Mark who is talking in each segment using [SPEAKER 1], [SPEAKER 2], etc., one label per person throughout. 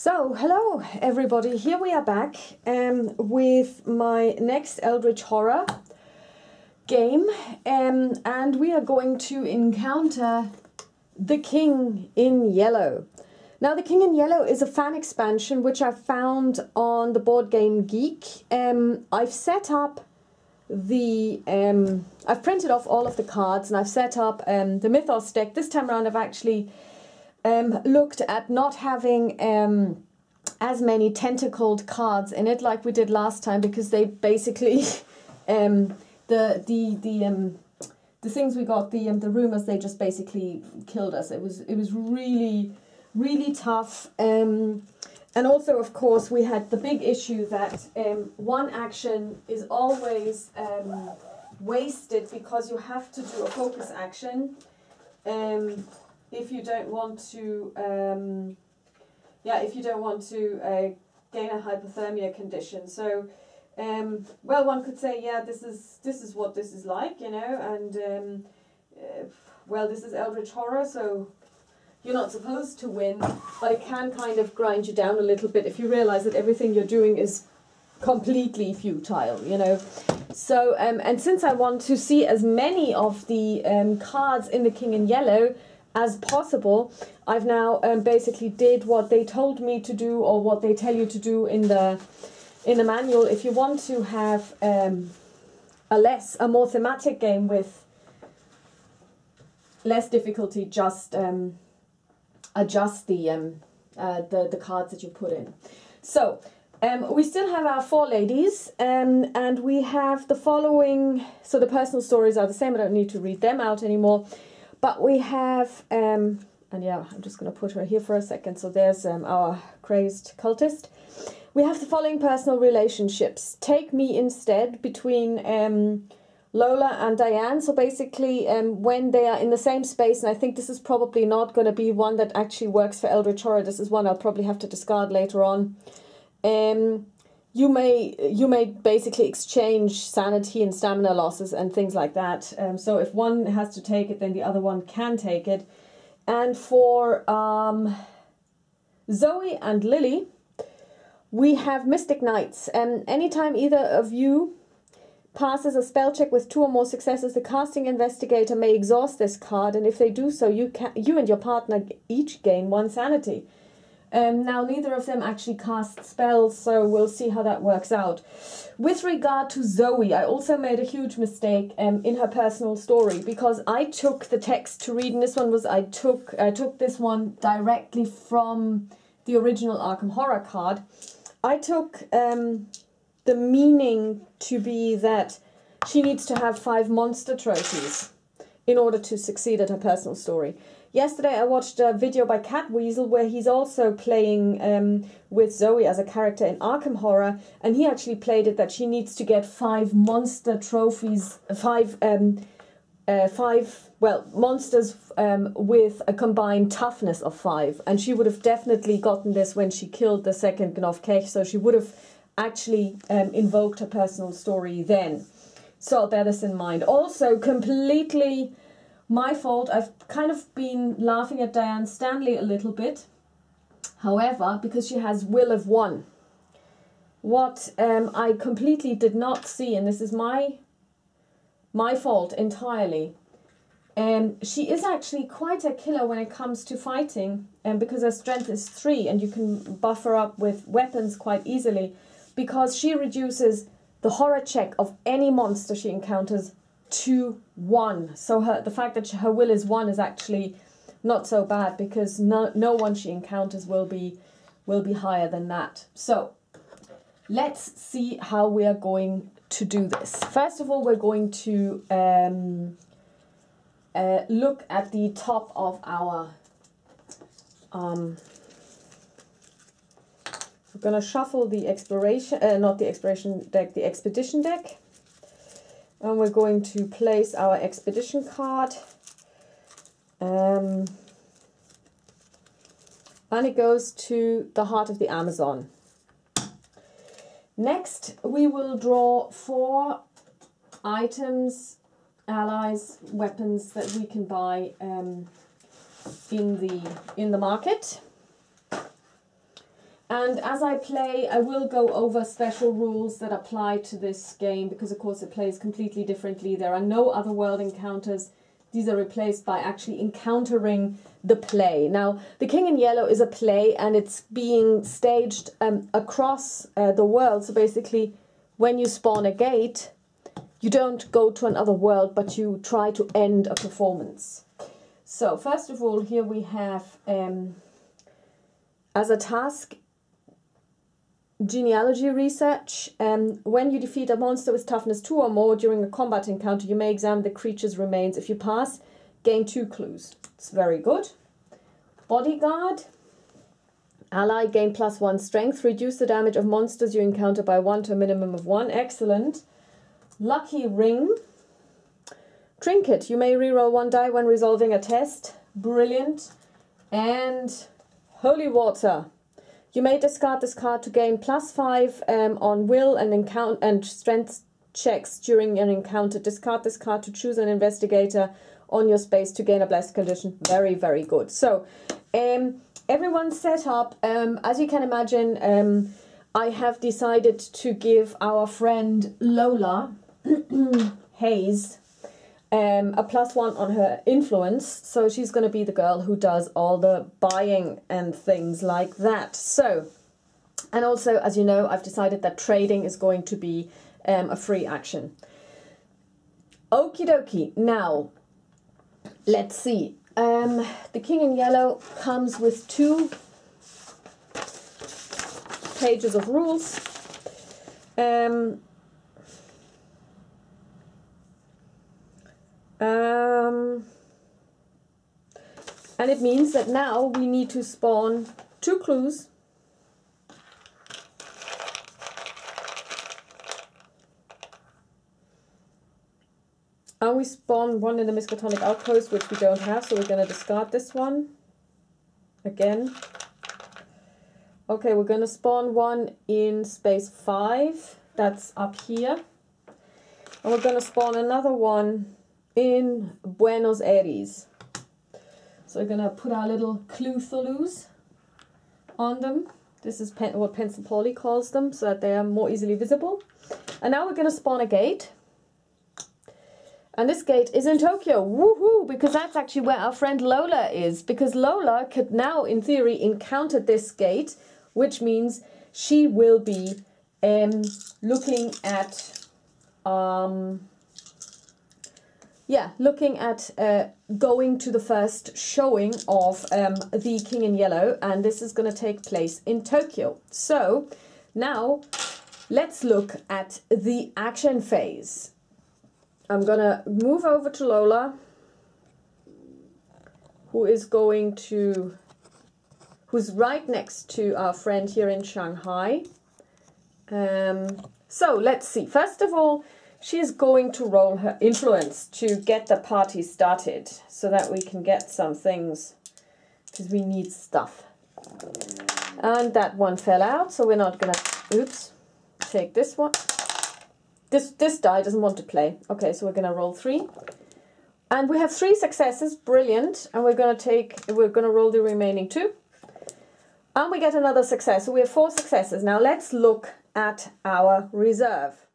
[SPEAKER 1] So, hello everybody, here we are back with my next Eldritch Horror game, and we are going to encounter the King in Yellow. Now, the King in Yellow is a fan expansion which I found on the Board Game Geek. I've set up the, I've printed off all of the cards and I've set up the Mythos deck. This time around I've actually looked at not having as many tentacled cards in it like we did last time, because they basically the things we got, the rumors, they just basically killed us. It was really tough, and also of course we had the big issue that one action is always wasted because you have to do a focus action if you don't want to, gain a hypothermia condition. So, well, one could say, yeah, this is what this is like, you know, and well, this is Eldritch Horror, so you're not supposed to win, but it can kind of grind you down a little bit if you realize that everything you're doing is completely futile, you know. So, and since I want to see as many of the cards in the King in Yellow as possible, I've now basically did what they told me to do, or what they tell you to do in the manual. If you want to have a more thematic game with less difficulty, just adjust the cards that you put in. So we still have our four ladies, and we have the following. So the personal stories are the same. I don't need to read them out anymore. But we have, and yeah, I'm just going to put her here for a second. So there's our crazed cultist. We have the following personal relationships. Take me instead, between Lola and Diane. So basically, when they are in the same space, and I think this is probably not going to be one that actually works for Eldritch Horror. This is one I'll probably have to discard later on. You may basically exchange sanity and stamina losses and things like that. So if one has to take it, then the other one can take it. And for Zoe and Lily, we have Mystic Knights. Anytime either of you passes a spell check with 2 or more successes, the casting investigator may exhaust this card, and if they do so, you and your partner each gain 1 sanity. Now, neither of them actually cast spells, so we'll see how that works out. With regard to Zoe, I also made a huge mistake in her personal story, because I took the text to read, and this one was, I took this one directly from the original Arkham Horror card. I took the meaning to be that she needs to have 5 monster trophies in order to succeed at her personal story. Yesterday I watched a video by Cat Weasel where he's also playing with Zoe as a character in Arkham Horror, and he actually played it that she needs to get 5 monster trophies, 5 monsters with a combined toughness of 5, and she would have definitely gotten this when she killed the second Gnof Kech, so she would have actually invoked her personal story then. So bear this in mind. Also, completely my fault, I've kind of been laughing at Diane Stanley a little bit. However, because she has Will of 1. What I completely did not see, and this is my fault entirely, she is actually quite a killer when it comes to fighting, because her strength is 3, and you can buff her up with weapons quite easily, because she reduces the horror check of any monster she encounters to 1. So the fact that her will is 1 is actually not so bad, because no one she encounters will be higher than that. So let's see how we are going to do this. First of all, we're going to look at the top of our we're going to shuffle the not the exploration deck, the expedition deck. And we're going to place our expedition card. And it goes to the Heart of the Amazon. Next, we will draw 4 items, allies, weapons that we can buy in the market. And as I play, I will go over special rules that apply to this game because, of course, it plays completely differently. There are no other world encounters. These are replaced by actually encountering the play. Now, The King in Yellow is a play and it's being staged across the world. So basically, when you spawn a gate, you don't go to another world, but you try to end a performance. So first of all, here we have, as a task, genealogy research. When you defeat a monster with toughness 2 or more during a combat encounter, you may examine the creature's remains. If you pass, gain 2 clues. It's very good. Bodyguard. Ally, gain +1 strength. Reduce the damage of monsters you encounter by 1 to a minimum of 1. Excellent. Lucky ring. Trinket. You may reroll 1 die when resolving a test. Brilliant. And holy water. You may discard this card to gain +5 on will and strength checks during an encounter. Discard this card to choose an investigator on your space to gain a blessed condition. Very, very good. So, everyone's set up. As you can imagine, I have decided to give our friend Lola Hayes a +1 on her influence, so she's going to be the girl who does all the buying and things like that. So, and also, as you know, I've decided that trading is going to be a free action. Okie dokie. Now, let's see. The King in Yellow comes with 2 pages of rules. And it means that now we need to spawn 2 clues. And we spawn 1 in the Miskatonic Outpost, which we don't have, so we're going to discard this one. Again. Okay, we're going to spawn 1 in space 5. That's up here. And we're going to spawn another one in Buenos Aires. So we're going to put our little clue-thalus on them. This is what Pencil Polly calls them, so that they are more easily visible. And now we're going to spawn a gate. And this gate is in Tokyo. Woohoo! Because that's actually where our friend Lola is. Because Lola could now, in theory, encounter this gate, which means she will be looking at going to the first showing of The King in Yellow, and this is going to take place in Tokyo. So now let's look at the action phase. I'm going to move over to Lola, who's right next to our friend here in Shanghai. So let's see. First of all, she's going to roll her influence to get the party started so that we can get some things, because we need stuff. And that one fell out, so we're not going to, oops, take this one. This die doesn't want to play. Okay, so we're going to roll 3. And we have 3 successes, brilliant. And we're going to roll the remaining 2. And we get another success, so we have 4 successes. Now let's look at our reserve.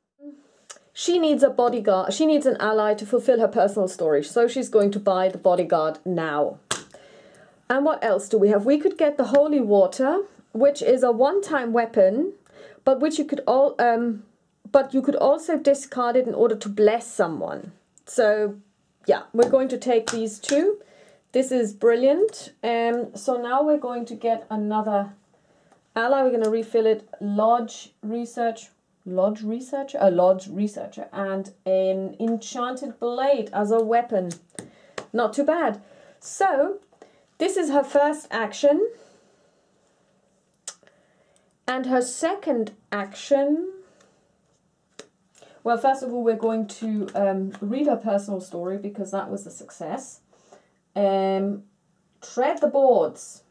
[SPEAKER 1] She needs a bodyguard. She needs an ally to fulfill her personal story. So she's going to buy the bodyguard now. And what else do we have? We could get the holy water, which is a one-time weapon, but which you could also discard it in order to bless someone. So yeah, we're going to take these 2. This is brilliant. So now we're going to get another ally. We're going to refill it. Lodge Researcher, and an enchanted blade as a weapon. Not too bad. So this is her first action. And her second action, well, first of all, we're going to read her personal story because that was a success. Tread the boards.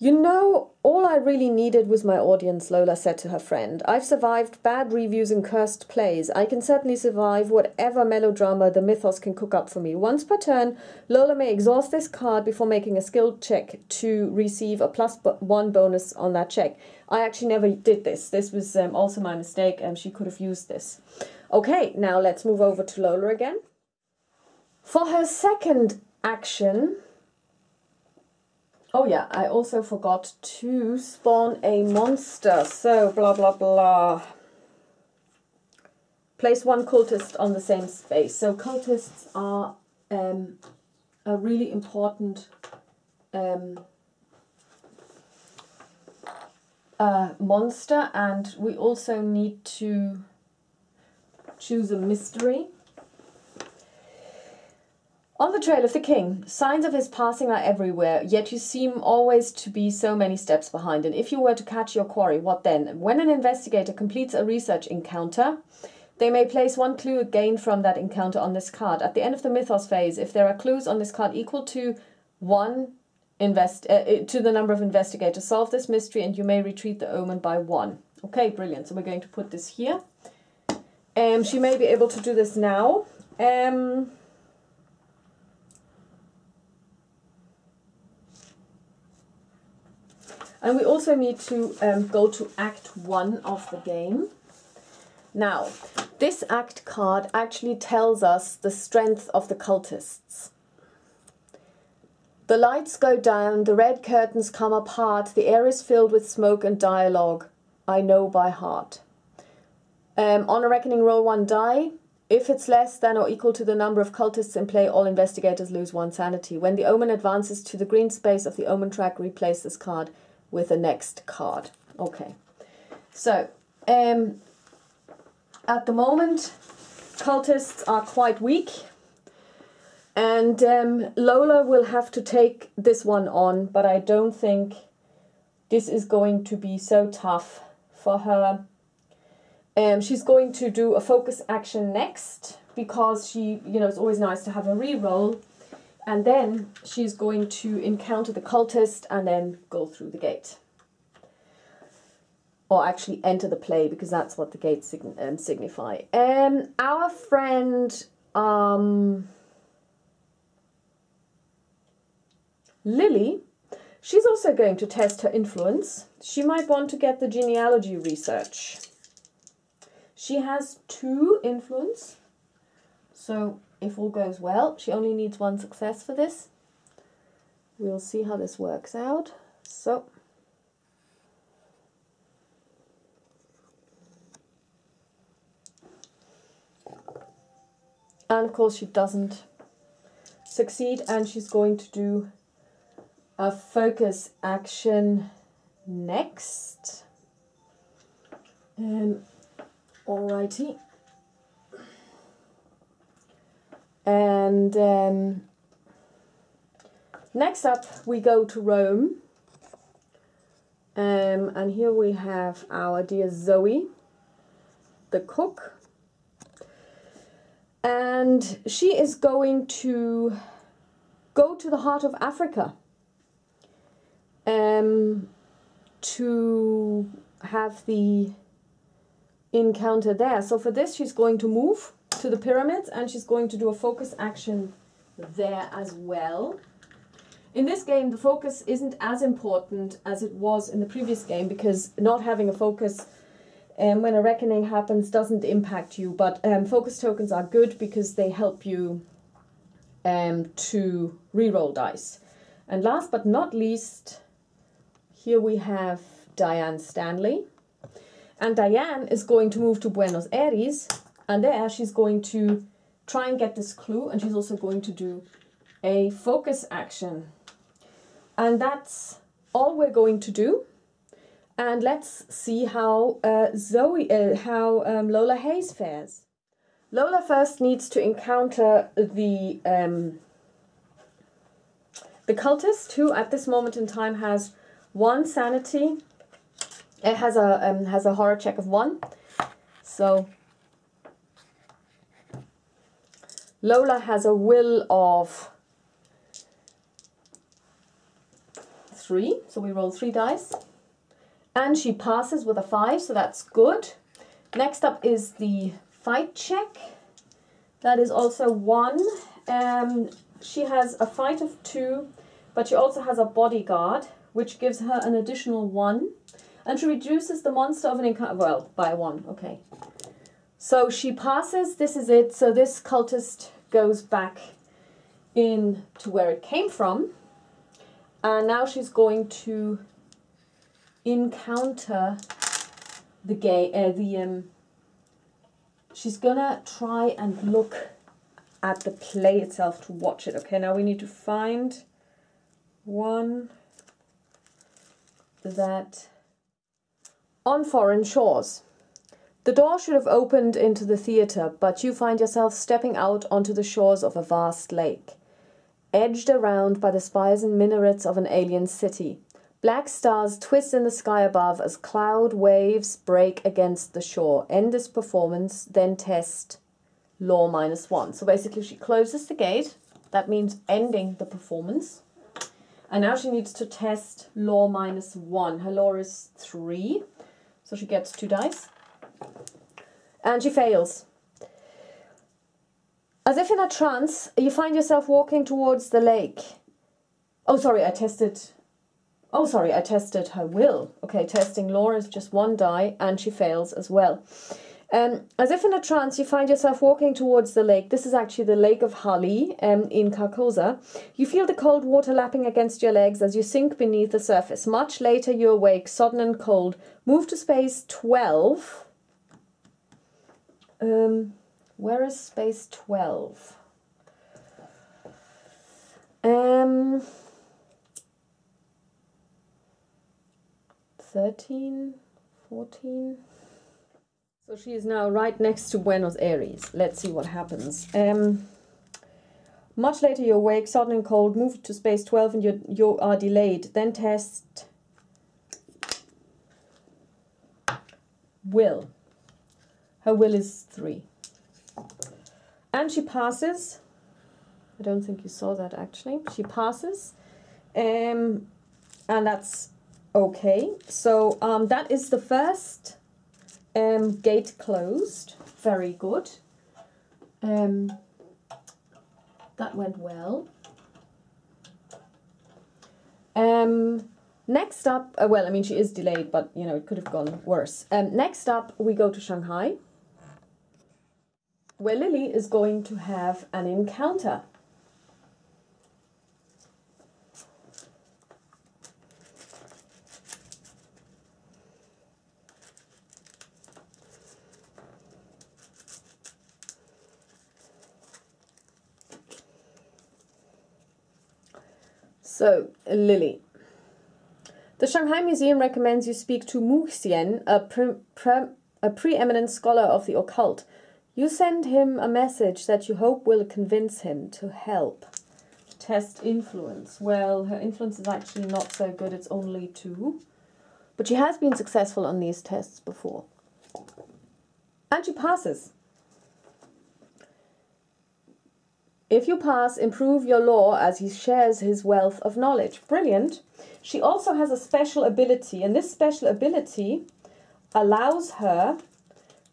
[SPEAKER 1] You know, all I really needed was my audience, Lola said to her friend. I've survived bad reviews and cursed plays. I can certainly survive whatever melodrama the Mythos can cook up for me. Once per turn, Lola may exhaust this card before making a skill check to receive a +1 bonus on that check. I actually never did this. This was also my mistake, and she could have used this. Okay, now let's move over to Lola again. For her second action... Oh yeah, I also forgot to spawn a monster, so blah blah blah. Place 1 cultist on the same space. So cultists are a really important monster, and we also need to choose a mystery. On the trail of the king, signs of his passing are everywhere, yet you seem always to be so many steps behind. And if you were to catch your quarry, what then? When an investigator completes a research encounter, they may place 1 clue gained from that encounter on this card. At the end of the Mythos phase, if there are clues on this card equal to to the number of investigators, solve this mystery and you may retreat the omen by 1. Okay, brilliant. So we're going to put this here. She may be able to do this now. And we also need to go to Act 1 of the game. Now, this Act card actually tells us the strength of the cultists. The lights go down, the red curtains come apart, the air is filled with smoke and dialogue. I know by heart. On a reckoning, roll 1 die. If it's less than or equal to the number of cultists in play, all investigators lose 1 sanity. When the omen advances to the green space of the omen track, replace this card with the next card. Okay, so at the moment cultists are quite weak, and Lola will have to take this one on, but I don't think this is going to be so tough for her. She's going to do a focus action next, because she, you know, it's always nice to have a reroll. And then she's going to encounter the cultist and then go through the gate. Or actually enter the play, because that's what the gates signify. Our friend Lily, she's also going to test her influence. She might want to get the genealogy research. She has 2 influence. So if all goes well, she only needs 1 success for this. We'll see how this works out. So, and of course she doesn't succeed, and she's going to do a focus action next. Alrighty. And next up we go to Rome, and here we have our dear Zoe, the cook, and she is going to go to the heart of Africa to have the encounter there. So for this she's going to move to the pyramids, and she's going to do a focus action there as well. In this game, the focus isn't as important as it was in the previous game, because not having a focus when a reckoning happens doesn't impact you, but focus tokens are good because they help you to reroll dice. And last but not least, here we have Diane Stanley. And Diane is going to move to Buenos Aires, and there she's going to try and get this clue, and she's also going to do a focus action. And that's all we're going to do. And let's see how Lola Hayes fares. Lola first needs to encounter the cultist, who at this moment in time has 1 sanity. It has a horror check of 1. So Lola has a will of 3, so we roll 3 dice. And she passes with a 5, so that's good. Next up is the fight check. That is also 1. She has a fight of 2, but she also has a bodyguard, which gives her an additional 1. And she reduces the monster of an encounter, well, by 1, okay. So she passes, this is it. So this cultist goes back in to where it came from. And now she's going to encounter she's gonna try and look at the play itself to watch it. Okay, now we need to find one that on foreign shores. The door should have opened into the theatre, but you find yourself stepping out onto the shores of a vast lake, edged around by the spires and minarets of an alien city. Black stars twist in the sky above as cloud waves break against the shore. End this performance, then test law -1. So basically she closes the gate. That means ending the performance. And now she needs to test law -1. Her law is 3. So she gets 2 dice. And she fails. As if in a trance, you find yourself walking towards the lake. Oh, sorry, I tested her will. Okay, testing law is just 1 die, and she fails as well. As if in a trance, you find yourself walking towards the lake. This is actually the Lake of Hali in Carcosa. You feel the cold water lapping against your legs as you sink beneath the surface. Much later, you awake, sodden and cold. Move to space 12. Where is space 12? 13, 14. So she is now right next to Buenos Aires. Let's see what happens. Much later you awake, sudden and cold, move to space 12 and you are delayed. Then test will. Her will is 3. And she passes. I don't think you saw that actually. She passes. And that's okay. So that is the first gate closed. Very good. That went well. Next up, well, I mean, she is delayed, but, you know, it could have gone worse. Next up, we go to Shanghai, where Lily is going to have an encounter. So, Lily. The Shanghai Museum recommends you speak to Mu Xian, a preeminent scholar of the occult. You send him a message that you hope will convince him to help. Test influence. Well, her influence is actually not so good. It's only 2. But she has been successful on these tests before. And she passes. If you pass, improve your law as he shares his wealth of knowledge. Brilliant. She also has a special ability, and this special ability allows her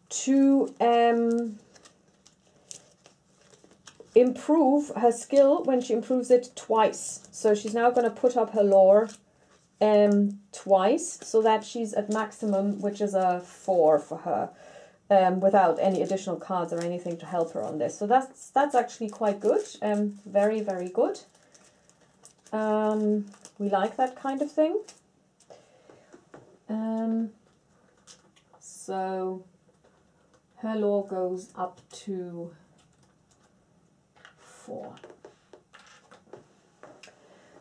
[SPEAKER 1] to improve her skill when she improves it twice. So she's now going to put up her lore twice, so that she's at maximum, which is a 4 for her. Without any additional cards or anything to help her on this. So that's actually quite good. Very, very good. We like that kind of thing. So her law goes up to 4.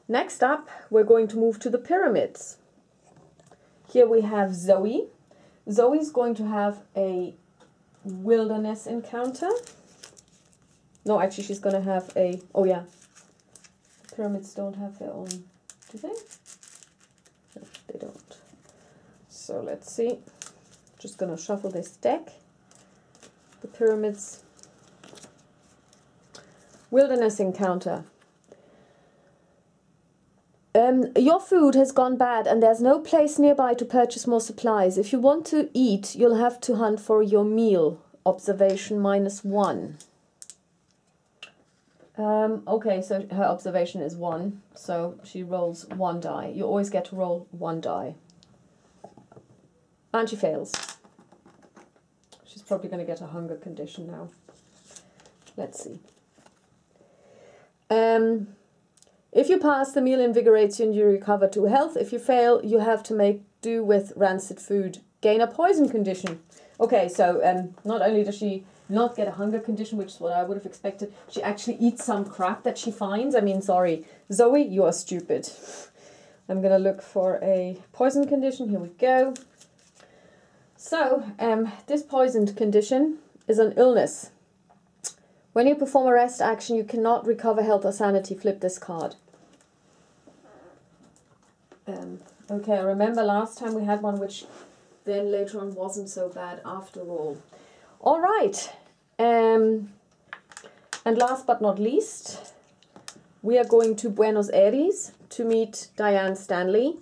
[SPEAKER 1] Next up, we're going to move to the pyramids. Here we have Zoe. Zoe's going to have a wilderness encounter. No, actually she's going to have a... Oh yeah. The pyramids don't have their own... Do they? No, they don't. So let's see. Just going to shuffle this deck. The pyramids. Wilderness encounter. Your food has gone bad and there's no place nearby to purchase more supplies. If you want to eat, you'll have to hunt for your meal. Observation -1. Okay, so her observation is 1, so she rolls 1 die. You always get to roll 1 die. And she fails. She's probably going to get a hunger condition now. Let's see. If you pass, the meal invigorates you and you recover to health. If you fail, you have to make do with rancid food. Gain a poison condition. Okay, so not only does she not get a hunger condition, which is what I would have expected, she actually eats some crap that she finds. I mean, sorry, Zoe, you are stupid. I'm going to look for a poison condition. Here we go. So, this poisoned condition is an illness. When you perform a rest action, you cannot recover health or sanity. Flip this card. Okay, I remember last time we had one which then later on wasn't so bad after all. All right. And last but not least, we are going to Buenos Aires to meet Diane Stanley.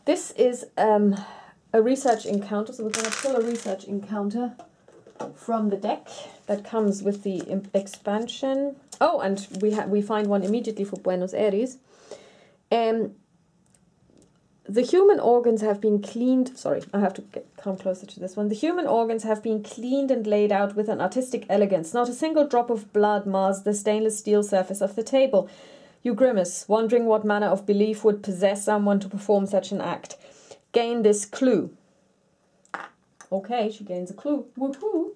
[SPEAKER 1] This is a research encounter, so we're going to pull a research encounter from the deck that comes with the expansion. Oh, and we find one immediately for Buenos Aires. The human organs have been cleaned. Sorry, I have to come closer to this one. The human organs have been cleaned and laid out with an artistic elegance. Not a single drop of blood mars the stainless steel surface of the table. You grimace, wondering what manner of belief would possess someone to perform such an act. Gain this clue. Okay, she gains a clue. Woohoo!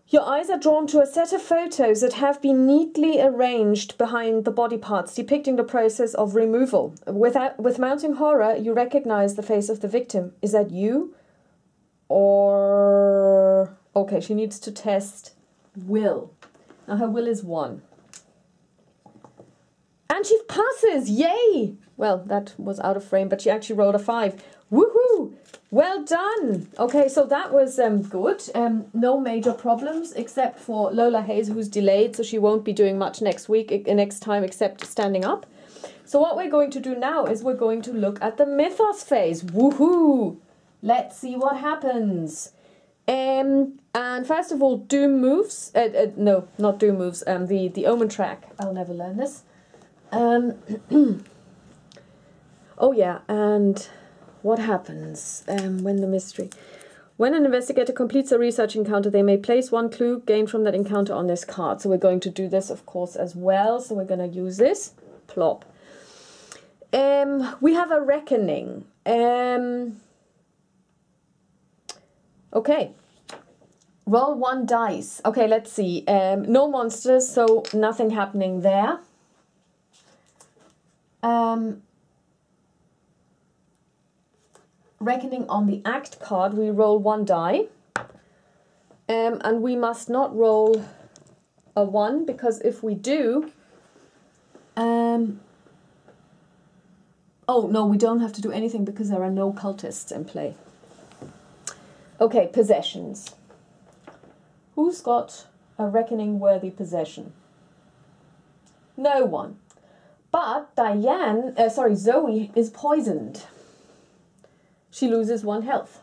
[SPEAKER 1] Your eyes are drawn to a set of photos that have been neatly arranged behind the body parts, depicting the process of removal. With mounting horror, you recognize the face of the victim. Is that you? Or... Okay, she needs to test will. Now her will is 1. And she passes! Yay! Well, that was out of frame, but she actually rolled a 5. Woohoo! Well done! Okay, so that was good. No major problems, except for Lola Hayes, who's delayed, so she won't be doing much next time, except standing up. So what we're going to do now is we're going to look at the Mythos phase. Woohoo! Let's see what happens. And first of all, Doom moves. No, not Doom moves. The Omen track. I'll never learn this. Oh yeah, and what happens when the mystery... When an investigator completes a research encounter, they may place 1 clue gained from that encounter on this card. So we're going to do this, of course, as well. So we're going to use this. Plop. We have a reckoning. Okay. Roll 1 dice. Okay, let's see. No monsters, so nothing happening there. Reckoning on the act card, we roll 1 die. And we must not roll a 1, because if we do... oh, no, we don't have to do anything because there are no cultists in play. Okay, possessions. Who's got a reckoning-worthy possession? No one. But Zoe is poisoned. She loses 1 health.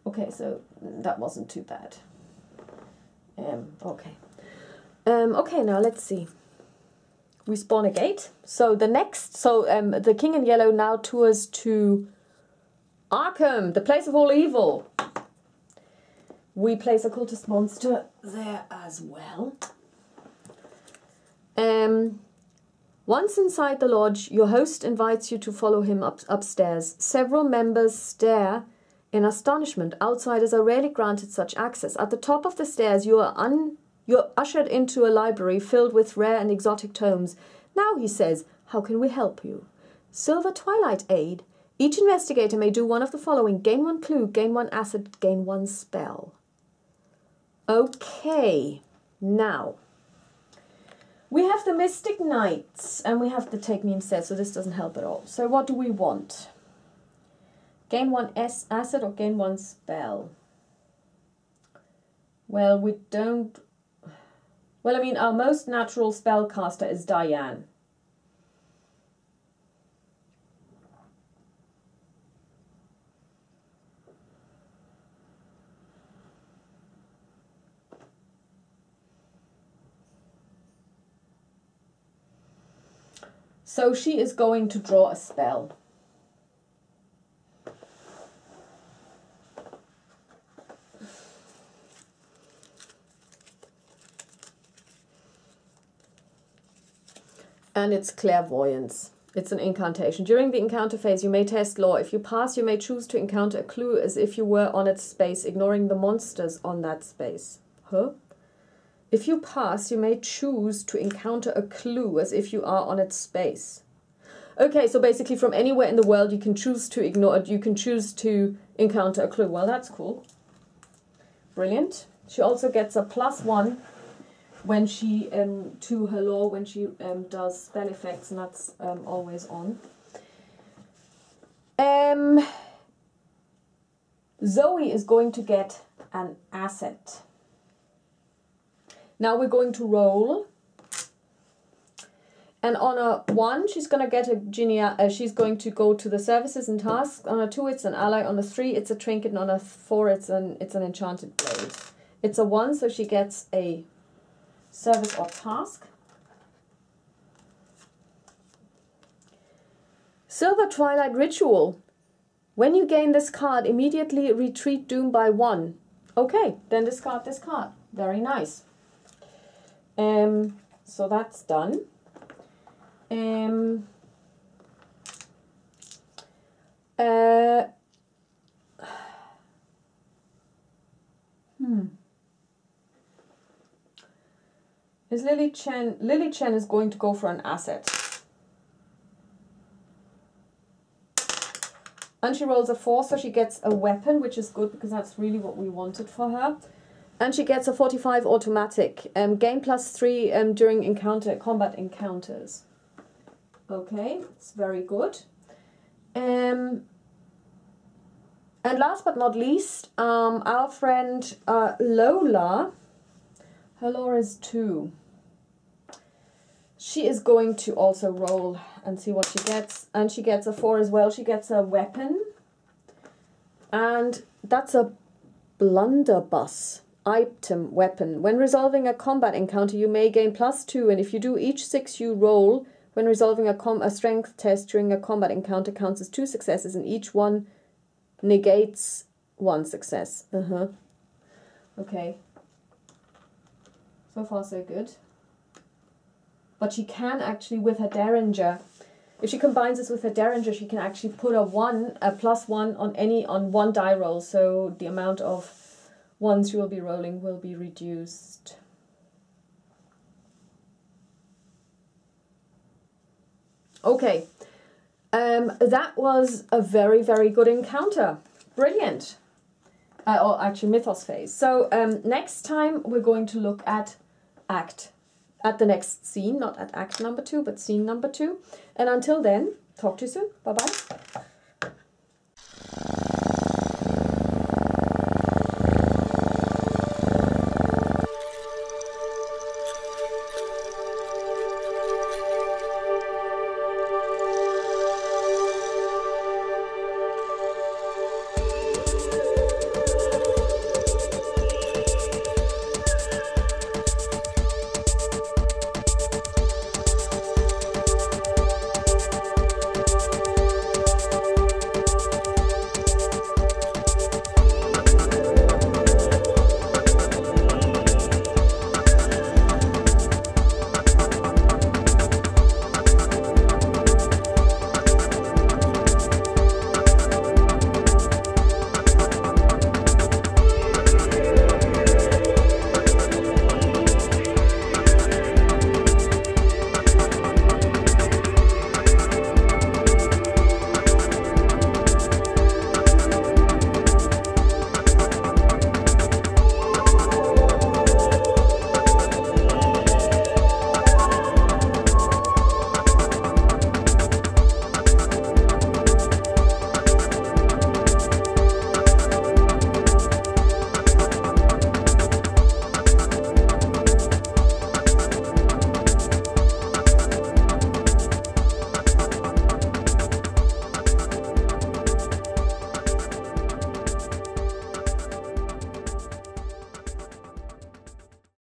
[SPEAKER 1] Okay, so that wasn't too bad. Okay. Okay, now let's see. We spawn a gate. So the King in Yellow now tours to Arkham, the place of all evil. We place a cultist monster there as well. Once inside the lodge, your host invites you to follow him upstairs. Several members stare in astonishment. Outsiders are rarely granted such access. At the top of the stairs, you're ushered into a library filled with rare and exotic tomes. Now, he says, how can we help you? Silver Twilight Aid. Each investigator may do one of the following. Gain 1 clue, gain 1 asset, gain 1 spell. Okay, now... we have the Mystic Knights, and we have the Take Me instead, so this doesn't help at all. So what do we want? Gain 1 asset or gain 1 spell? Well, we don't... Well, I mean, our most natural spellcaster is Diane. So she is going to draw a spell. And it's clairvoyance. It's an incantation. During the encounter phase, you may test lore. If you pass, you may choose to encounter a clue as if you were on its space, ignoring the monsters on that space. Huh? If you pass, you may choose to encounter a clue as if you are on its space. Okay, so basically from anywhere in the world you can choose to ignore it, you can choose to encounter a clue. Well, that's cool. Brilliant. She also gets a +1 when she, to her lore when she does spell effects, and that's always on. Zoe is going to get an asset. Now we're going to roll, and on a 1 she's going to get a genia. She's going to go to the services and tasks. On a 2 it's an ally. On a 3 it's a trinket. And on a 4 it's an enchanted blade. It's a 1, so she gets a service or task. Silver Twilight Ritual. When you gain this card, immediately retreat doom by 1. Okay, then discard this card. Very nice. So that's done. Is Lily Chen is going to go for an asset. And she rolls a 4, so she gets a weapon, which is good because that's really what we wanted for her. And she gets a 45 automatic. Gain +3 during combat encounters. Okay, it's very good. And last but not least, our friend Lola, her lore is 2. She is going to also roll and see what she gets. And she gets a 4 as well. She gets a weapon. And that's a blunderbuss item weapon. When resolving a combat encounter, you may gain +2. And if you do, each 6 you roll when resolving a strength test during a combat encounter counts as 2 successes. And each one negates 1 success. Okay. So far so good. But she can actually, with her Derringer, if she combines this with her Derringer, she can actually put a +1 on one die roll. So the amount of ones you will be rolling will be reduced. Okay. That was a very, very good encounter. Brilliant. Or actually Mythos phase. So next time we're going to look at the next scene, not at act number 2, but scene number 2. And until then, talk to you soon. Bye-bye.